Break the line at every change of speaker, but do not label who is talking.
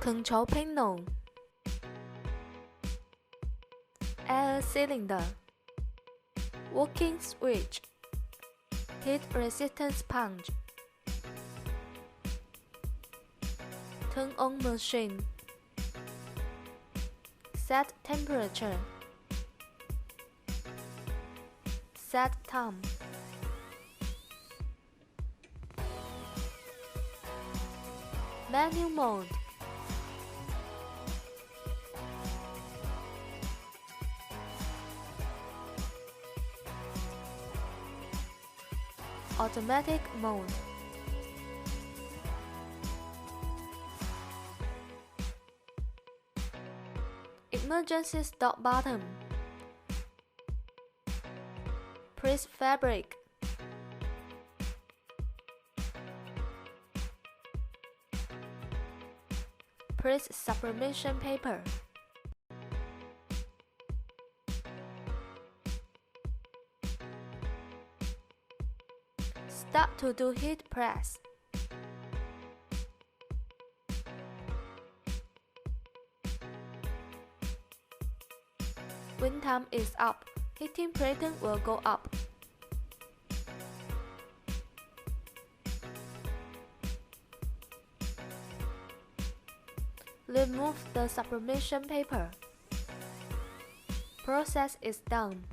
Control panel. Air cylinder. Working switch. Heat resistance sponge. Turn on machine. Set temperature. Set time. Manual mode. Automatic mode. Emergency stop button. Press fabric. Press sublimation paper. Start to do heat press. When time is up, heating pressure will go up. Remove the sublimation paper. Process is done.